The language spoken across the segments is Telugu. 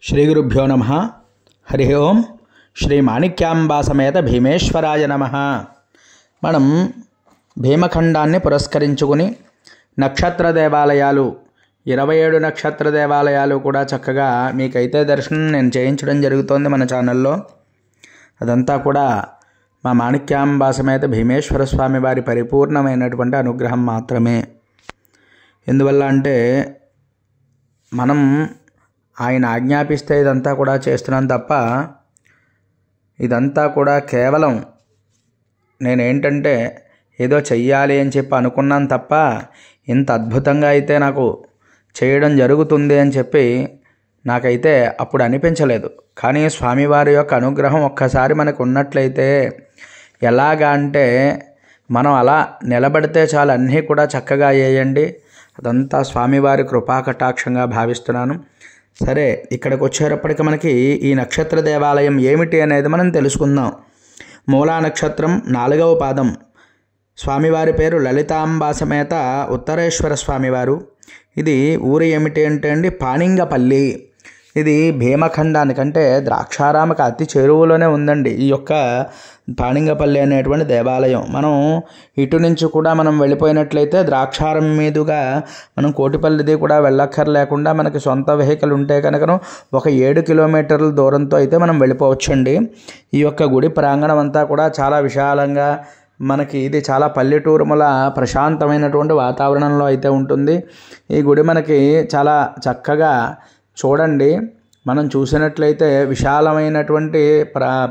శ్రీగురుభ్యో నమః. హరి ఓం. శ్రీ మాణిక్యాంబా సమేత భీమేశ్వరాయ నమః. మనం భీమఖండాన్ని పురస్కరించుకుని నక్షత్ర దేవాలయాలు 27 నక్షత్ర దేవాలయాలు కూడా చక్కగా మీకైతే దర్శనం నేను చేయించడం జరుగుతోంది మన ఛానల్లో. అదంతా కూడా మా మాణిక్యాంబా సమేత భీమేశ్వర స్వామి వారి పరిపూర్ణమైనటువంటి అనుగ్రహం మాత్రమే. ఎందువల్ల అంటే మనం ఆయన ఆజ్ఞాపిస్తే ఇదంతా కూడా చేస్తున్నాను తప్ప ఇదంతా కూడా కేవలం నేనేంటంటే ఏదో చెయ్యాలి అని చెప్పి అనుకున్నాను తప్ప ఇంత అద్భుతంగా అయితే నాకు చేయడం జరుగుతుంది అని చెప్పి నాకైతే అప్పుడు అనిపించలేదు. కానీ స్వామివారి యొక్క అనుగ్రహం ఒక్కసారి మనకు ఉన్నట్లయితే ఎలాగా అంటే మనం అలా నిలబడితే చాలు అన్నీ కూడా చక్కగా అయ్యేయండి. అదంతా స్వామివారి కృపాకటాక్షంగా భావిస్తున్నాను. సరే, ఇక్కడికి వచ్చేటప్పటికి మనకి ఈ నక్షత్ర దేవాలయం ఏమిటి అనేది మనం తెలుసుకుందాం. మూలా నక్షత్రం 4వ పాదం. స్వామివారి పేరు లలితాంబా సమేత ఉత్తరేశ్వర స్వామివారు. ఇది ఊరు ఏమిటి అంటే అండి పాణింగపల్లి. ఇది భీమఖండానికంటే ద్రాక్షారామకు అతి చేరువలోనే ఉందండి ఈ యొక్క పాణింగపల్లి అనేటువంటి దేవాలయం. మనం ఇటు నుంచి కూడా మనం వెళ్ళిపోయినట్లయితే ద్రాక్షారం మీదుగా మనం కోటిపల్లిది కూడా వెళ్ళక్కర్లేకుండా మనకి సొంత వెహికల్ ఉంటే కనుక ఒక 7 కిలోమీటర్ల దూరంతో అయితే మనం వెళ్ళిపోవచ్చండి. ఈ యొక్క గుడి ప్రాంగణం అంతా కూడా చాలా విశాలంగా మనకి ఇది చాలా పల్లెటూరుముల ప్రశాంతమైనటువంటి వాతావరణంలో అయితే ఉంటుంది. ఈ గుడి మనకి చాలా చక్కగా చూడండి, మనం చూసినట్లయితే విశాలమైనటువంటి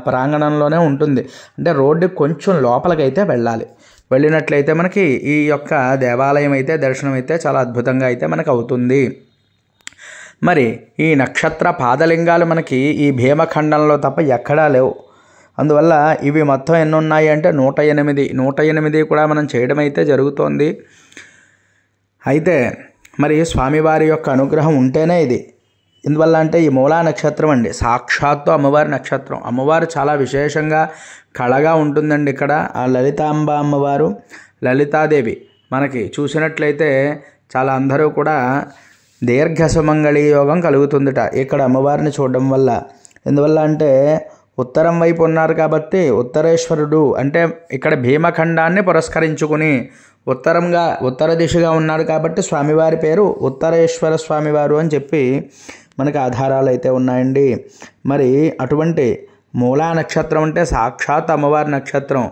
ప్రాంగణంలోనే ఉంటుంది. అంటే రోడ్డు కొంచెం లోపలికైతే వెళ్ళాలి. వెళ్ళినట్లయితే మనకి ఈ యొక్క దేవాలయం అయితే దర్శనం అయితే చాలా అద్భుతంగా అయితే మనకు అవుతుంది. మరి ఈ నక్షత్ర పాదలింగాలు మనకి ఈ భీమఖండంలో తప్ప ఎక్కడా లేవు. అందువల్ల ఇవి మొత్తం ఎన్ని ఉన్నాయి అంటే 108 కూడా మనం చేయడం అయితే జరుగుతోంది. అయితే మరి స్వామివారి యొక్క అనుగ్రహం ఉంటేనే ఇది. ఎందువల్ల అంటే ఈ మూలా నక్షత్రం అండి సాక్షాత్తు అమ్మవారి నక్షత్రం. అమ్మవారు చాలా విశేషంగా కళగా ఉంటుందండి. ఇక్కడ ఆ లలితాంబ అమ్మవారు లలితాదేవి మనకి చూసినట్లయితే చాలా అందరూ కూడా దీర్ఘ సుమంగళి యోగం కలుగుతుందట ఇక్కడ అమ్మవారిని చూడడం వల్ల. ఎందువల్ల అంటే ఉత్తరం వైపు ఉన్నారు కాబట్టి ఉత్తరేశ్వరుడు అంటే ఇక్కడ భీమఖండాన్ని పురస్కరించుకుని ఉత్తర దిశగా ఉన్నాడు కాబట్టి స్వామివారి పేరు ఉత్తరేశ్వర స్వామివారు అని చెప్పి మనకు ఆధారాలు అయితే ఉన్నాయండి. మరి అటువంటి మూలా నక్షత్రం అంటే సాక్షాత్ అమ్మవారి నక్షత్రం.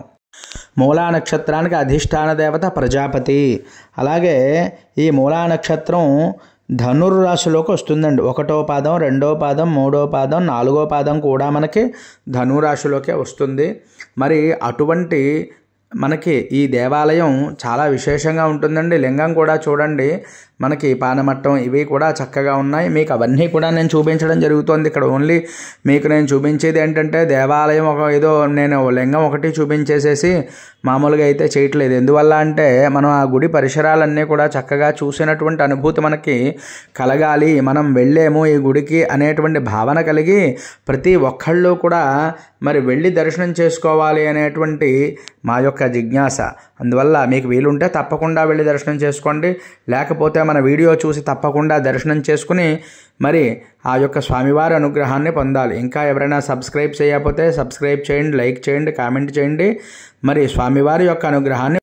మూలా నక్షత్రానికి అధిష్టాన దేవత ప్రజాపతి. అలాగే ఈ మూలా నక్షత్రం ధనుర్రాశిలోకి వస్తుందండి. 1వ పాదం, 2వ పాదం, 3వ పాదం, 4వ పాదం కూడా మనకి ధనురాశిలోకే వస్తుంది. మరి అటువంటి మనకి ఈ దేవాలయం చాలా విశేషంగా ఉంటుందండి. లింగం కూడా చూడండి మనకి పానమట్టం ఇవి కూడా చక్కగా ఉన్నాయి. మీకు అవన్నీ కూడా నేను చూపించడం జరుగుతుంది. ఇక్కడ ఓన్లీ మీకు నేను చూపించేది ఏంటంటే దేవాలయం ఏదో నేను లింగం ఒకటి చూపించేసేసి మామూలుగా అయితే చేయట్లేదు. ఎందువల్ల అంటే మనం ఆ గుడి పరిసరాలన్నీ కూడా చక్కగా చూసినటువంటి అనుభూతి మనకి కలగాలి. మనం వెళ్ళేమో ఈ గుడికి అనేటువంటి భావన కలిగి ప్రతి ఒక్కళ్ళు కూడా మరి వెళ్ళి దర్శనం చేసుకోవాలి అనేటువంటి మా యొక్క జిజ్ఞాస. అందువల్ల మీకు వీలుంటే తప్పకుండా వెళ్ళి దర్శనం చేసుకోండి. లేకపోతే మన వీడియో చూసి తప్పకుండా దర్శనం చేసుకుని మరి ఆ యొక్క స్వామివారి అనుగ్రహాన్ని పొందాలి. ఇంకా ఎవరైనా సబ్స్క్రైబ్ చేయకపోతే సబ్స్క్రైబ్ చేయండి, లైక్ చేయండి, కామెంట్ చేయండి. మరి స్వామివారి యొక్క అనుగ్రహాన్ని